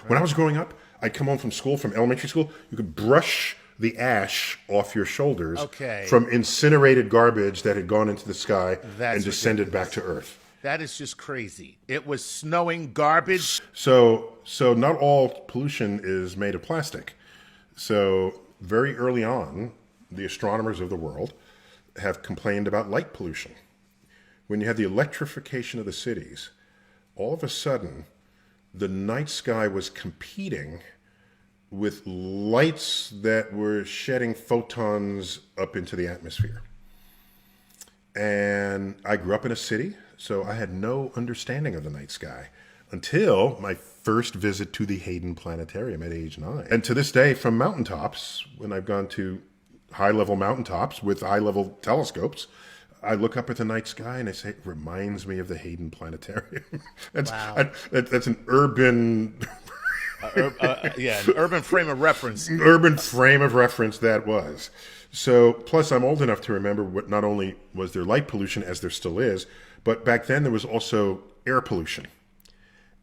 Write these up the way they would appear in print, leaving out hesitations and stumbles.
When I was growing up, I'd come home from school, from elementary school, you could brush the ash off your shoulders Okay. from incinerated garbage that had gone into the sky That's and descended ridiculous. back to Earth. That is just crazy. It was snowing garbage. So not all pollution is made of plastic. So very early on, the astronomers of the world have complained about light pollution. When you had the electrification of the cities, all of a sudden, the night sky was competing with lights that were shedding photons up into the atmosphere. And I grew up in a city, so I had no understanding of the night sky until my first visit to the Hayden Planetarium at age 9. And to this day, from mountaintops, when I've gone to high-level mountaintops with high-level telescopes, I look up at the night sky and I say, it reminds me of the Hayden Planetarium. Wow. That's an urban... Yeah, an urban frame of reference. urban frame of reference that was. So, plus I'm old enough to remember what not only was there light pollution, as there still is, but back then there was also air pollution.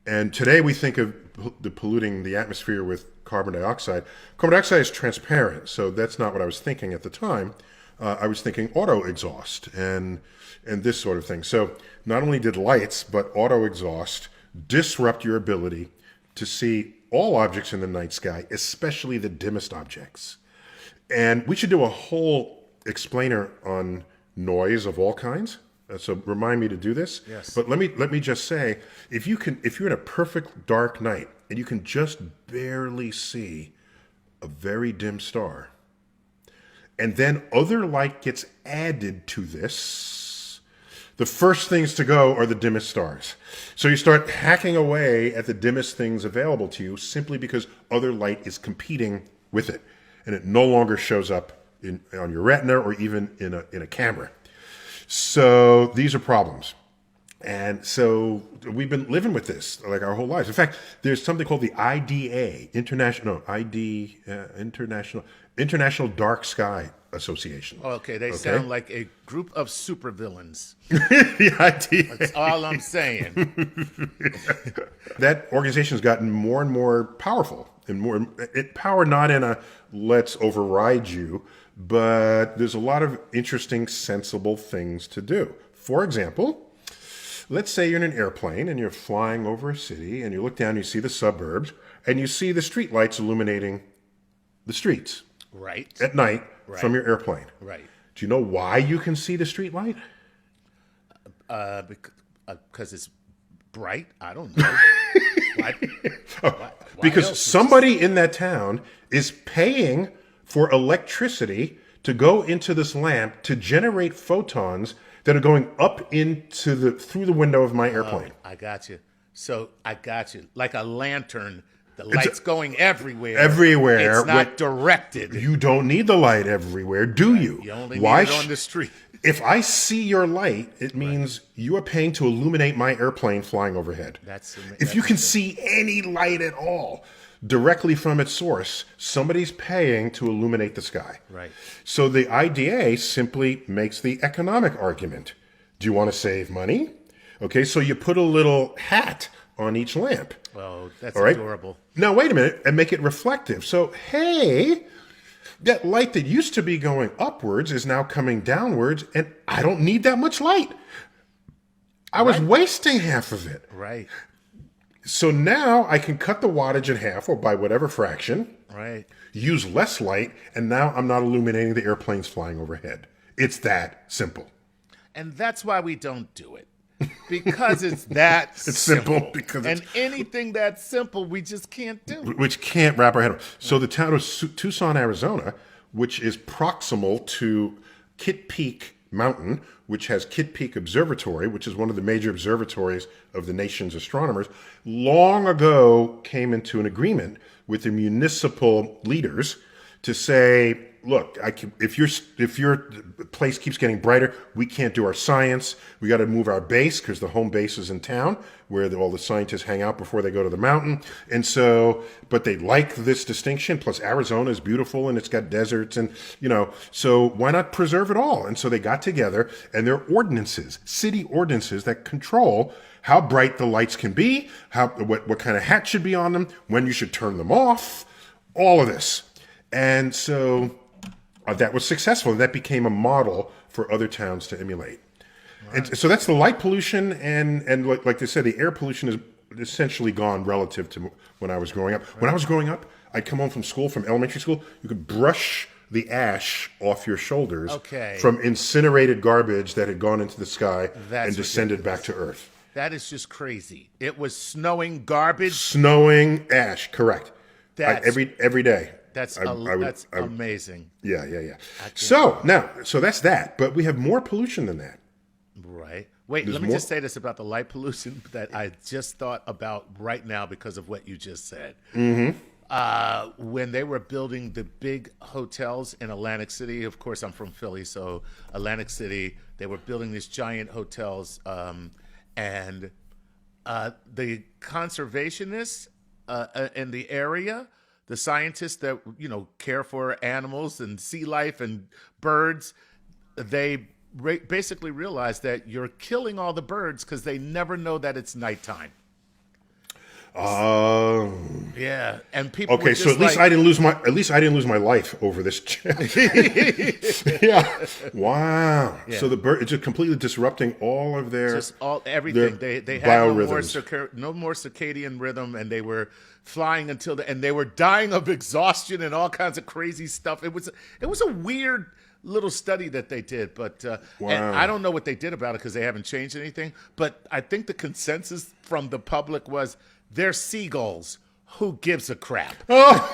And today we think of the polluting the atmosphere with carbon dioxide. Carbon dioxide is transparent, so that's not what I was thinking at the time. I was thinking auto exhaust and this sort of thing. So not only did lights, but auto exhaust disrupt your ability to see all objects in the night sky, especially the dimmest objects. And we should do a whole explainer on noise of all kinds. So remind me to do this. Yes. But let me just say, if you're in a perfect dark night and you can just barely see a very dim star, and then other light gets added to this, the first things to go are the dimmest stars. So you start hacking away at the dimmest things available to you simply because other light is competing with it, and it no longer shows up on your retina or even in a camera. So these are problems. And so we've been living with this like our whole lives. In fact, there's something called the International Dark Sky Association. Okay, they sound like a group of supervillains. The IDA. That's all I'm saying. That organization's gotten more and more powerful and more power, not in a let's override you, but there's a lot of interesting, sensible things to do. For example, let's say you're in an airplane and you're flying over a city and you look down, you see the suburbs, and you see the street lights illuminating the streets Right. at night from your airplane. Right. Do you know why you can see the street light? Because it's bright. I don't know. Why Because else? somebody in that town is paying for electricity to go into this lamp to generate photons that are going up into through the window of my airplane. I got you. So I got you. Like a lantern, the light's going everywhere. Everywhere. It's not directed. You don't need the light everywhere, do you? You only Why need it on the street. If I see your light, it means you are paying to illuminate my airplane flying overhead. If you can see any light at all directly from its source, somebody's paying to illuminate the sky. Right. So the IDA simply makes the economic argument. Do you want to save money? Okay, so you put a little hat on each lamp. Oh, that's All right? adorable. Now, wait a minute, and make it reflective. So, hey, that light that used to be going upwards is now coming downwards, and I don't need that much light. I was wasting half of it. Right. So now I can cut the wattage in half, or by whatever fraction, Right. use less light, and now I'm not illuminating the airplanes flying overhead. It's that simple. And that's why we don't do it. Because it's that It's simple because and anything that's simple, we just can't do. which can't wrap our head around. So the town of Tucson, Arizona, which is proximal to Kitt Peak Mountain, which has Kitt Peak Observatory, which is one of the major observatories of the nation's astronomers, long ago came into an agreement with the municipal leaders to say, look, if your place keeps getting brighter, we can't do our science. We got to move our base because the home base is in town where all the scientists hang out before they go to the mountain. And so, but they like this distinction. Plus, Arizona is beautiful and it's got deserts, and so why not preserve it all? And so they got together, and there are ordinances, city ordinances that control how bright the lights can be, what kind of hat should be on them, when you should turn them off, all of this. And so that was successful, and that became a model for other towns to emulate. Right. And so that's the light pollution, and like they said, the air pollution is essentially gone relative to when I was growing up. Right. When I was growing up, I'd come home from elementary school, you could brush the ash off your shoulders from incinerated garbage that had gone into the sky and descended back to Earth. That is just crazy. It was snowing garbage. Snowing ash, correct. Every day. That's amazing. Yeah. So that's that. But we have more pollution than that. Right. Wait, let me just say this about the light pollution that I just thought about right now because of what you just said. Mm-hmm. When they were building the big hotels in Atlantic City, of course, I'm from Philly, so Atlantic City, they were building these giant hotels, and the conservationists in the area, the scientists that care for animals and sea life and birds, they basically realized that you're killing all the birds because they never know that it's nighttime. Yeah, and people. Okay, so at least I didn't lose my life over this. Yeah. Wow. Yeah. So the bird, it's just completely disrupting all of their everything. They had no more circadian rhythm, and they were flying and they were dying of exhaustion and all kinds of crazy stuff. It was a weird little study that they did, but and I don't know what they did about it because they haven't changed anything. But I think the consensus from the public was, they're seagulls. Who gives a crap? Oh.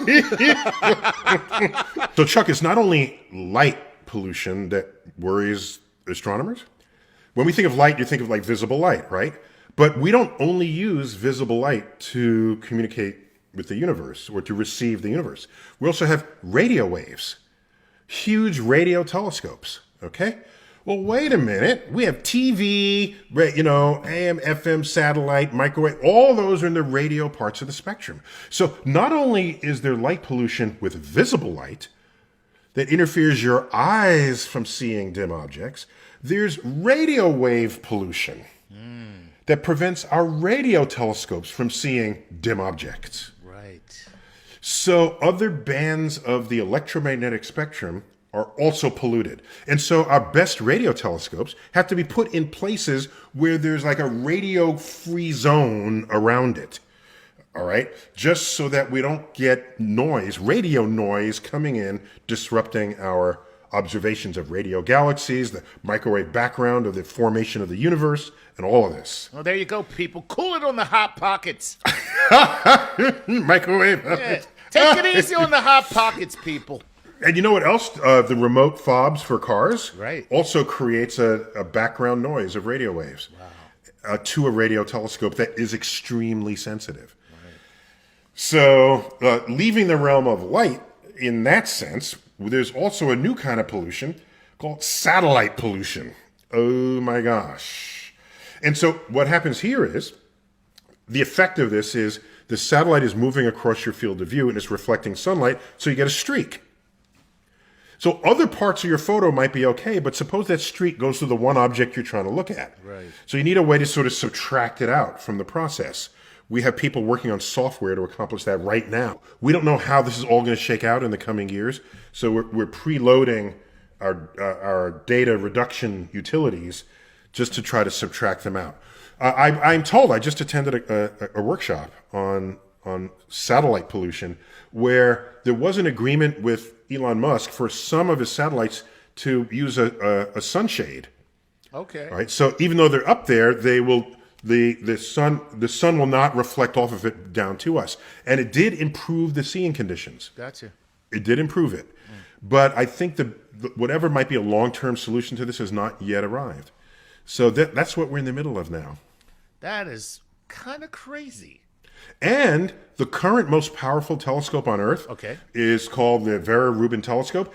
So, Chuck, it's not only light pollution that worries astronomers. When we think of light, you think of like visible light, right? But we don't only use visible light to communicate with the universe or to receive the universe. We also have radio waves, huge radio telescopes, okay? Well, wait a minute. We have TV, AM, FM, satellite, microwave. All those are in the radio parts of the spectrum. So not only is there light pollution with visible light that interferes your eyes from seeing dim objects, there's radio wave pollution that prevents our radio telescopes from seeing dim objects. Right. So other bands of the electromagnetic spectrum are also polluted. And so our best radio telescopes have to be put in places where there's like a radio-free zone around it. All right? Just so that we don't get noise, radio noise coming in, disrupting our observations of radio galaxies, the microwave background of the formation of the universe, and all of this. Well, there you go, people. Cool it on the Hot Pockets. Microwave. Yeah. Take it easy on the Hot Pockets, people. And you know what else? The remote fobs for cars also creates a background noise of radio waves to a radio telescope that is extremely sensitive. Right. So leaving the realm of light in that sense, there's also a new kind of pollution called satellite pollution. Oh my gosh. And so what happens here is the effect of this is the satellite is moving across your field of view and it's reflecting sunlight, so you get a streak. So other parts of your photo might be okay, but suppose that streak goes to the one object you're trying to look at. Right. So you need a way to sort of subtract it out from the process. We have people working on software to accomplish that right now. We don't know how this is all going to shake out in the coming years, so we're preloading our data reduction utilities just to try to subtract them out. I'm told, I just attended a workshop on satellite pollution where there was an agreement with Elon Musk for some of his satellites to use a sunshade. Okay. All right. So even though they're up there, they will the sun will not reflect off of it down to us, and it did improve the seeing conditions. Gotcha. It did improve it, but I think whatever might be a long-term solution to this has not yet arrived. So that's what we're in the middle of now. That is kind of crazy. And the current most powerful telescope on Earth Okay. is called the Vera Rubin telescope.